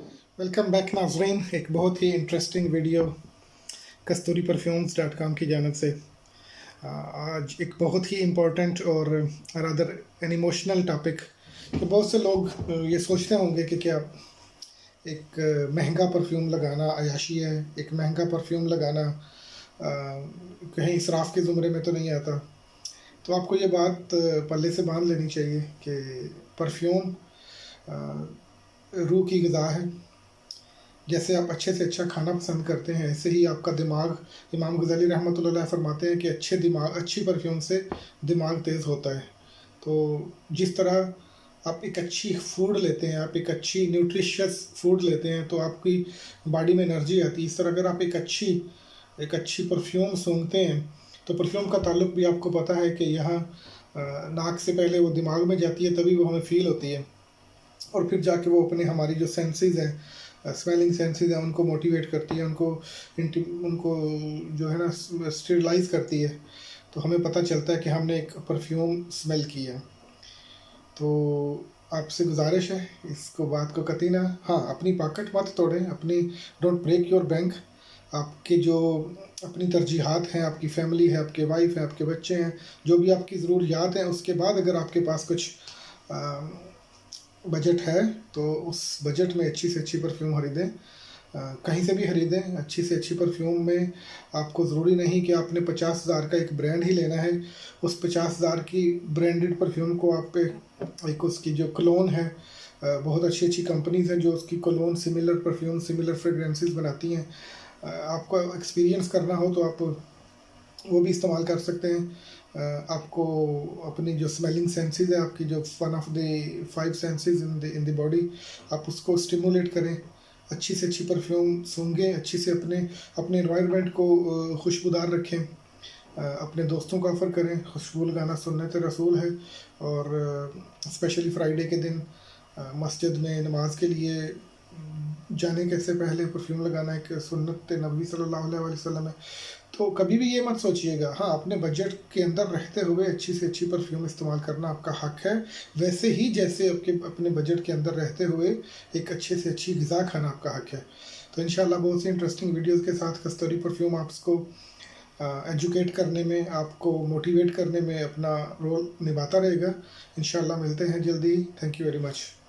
Welcome back नाजरीन। एक बहुत ही इंटरेस्टिंग वीडियो कस्तूरी परफ्यूम्स.com की जानब से। आज एक बहुत ही इम्पोर्टेंट और रादर एन इमोशनल टॉपिक कि बहुत से लोग ये सोचते होंगे कि क्या एक महंगा परफ्यूम लगाना अयाशी है, एक महंगा परफ्यूम लगाना कहीं इसराफ के ज़ुमरे में तो नहीं आता। तो आपको ये बात पल्ले से बांध लेनी चाहिए कि परफ्यूम रूह की ग़िज़ा है। जैसे आप अच्छे से अच्छा खाना पसंद करते हैं, ऐसे ही आपका दिमाग, इमाम गज़ाली रहमतुल्लाह अलैह फरमाते हैं कि अच्छी परफ्यूम से दिमाग तेज़ होता है। तो जिस तरह आप एक अच्छी फूड लेते हैं, आप एक अच्छी न्यूट्रिशियस फूड लेते हैं तो आपकी बॉडी में एनर्जी आती है। इस तरह अगर आप एक अच्छी परफ्यूम सूंघते हैं तो परफ्यूम का ताल्लुक भी आपको पता है कि यहाँ नाक से पहले वो दिमाग में जाती है, तभी वो हमें फ़ील होती है और फिर जाके वो अपने हमारी जो सेंसेस हैं, स्मेलिंग सेंसेस हैं, उनको मोटिवेट करती है, उनको जो है ना स्टेरिलाइज करती है। तो हमें पता चलता है कि हमने एक परफ्यूम स्मेल की है। तो आपसे गुजारिश है, इसको बात को कतई ना, हाँ, अपनी पॉकेट मत तोड़ें, अपनी डोंट ब्रेक योर बैंक। आपके जो अपनी तरजीहात हैं, आपकी फैमिली है, आपके वाइफ है, आपके बच्चे हैं, जो भी आपकी ज़रूरियात हैं, उसके बाद अगर आपके पास कुछ बजट है तो उस बजट में अच्छी से अच्छी परफ्यूम खरीदें। कहीं से भी खरीदें। अच्छी से अच्छी परफ्यूम में आपको ज़रूरी नहीं कि आपने 50,000 का एक ब्रांड ही लेना है। उस 50,000 की ब्रांडेड परफ्यूम को आप एक उसकी जो क्लोन है, बहुत अच्छी अच्छी कंपनीज़ हैं जो उसकी clone similar perfume, similar fragrances बनाती हैं। आपको एक्सपीरियंस करना हो तो आप वो भी इस्तेमाल कर सकते हैं। आपको अपनी जो स्मेलिंग सेंसेस है, आपकी जो one of the 5 senses in the body, आप उसको स्टिमुलेट करें। अच्छी से अच्छी परफ्यूम सूंघें, अच्छी से अपने एनवायरनमेंट को खुशबूदार रखें। अपने दोस्तों को ऑफ़र करें। खुशबू लगाना सुन्नत रसूल है और स्पेशली फ्राइडे के दिन मस्जिद में नमाज के लिए जाने के से पहले परफ्यूम लगाना एक सुन्नत नबी सल्लल्लाहु अलैहि वसल्लम है। तो कभी भी ये मत सोचिएगा, हाँ, अपने बजट के अंदर रहते हुए अच्छी से अच्छी परफ्यूम इस्तेमाल करना आपका हक है, वैसे ही जैसे अपने बजट के अंदर रहते हुए एक अच्छे से अच्छी ग़िज़ा खाना आपका हक है। तो इंशाल्लाह बहुत सी इंटरेस्टिंग वीडियोज़ के साथ कस्तूरी परफ्यूम आपको एजुकेट करने में, आपको मोटिवेट करने में अपना रोल निभाता रहेगा। इंशाल्लाह मिलते हैं जल्दी। Thank you very much.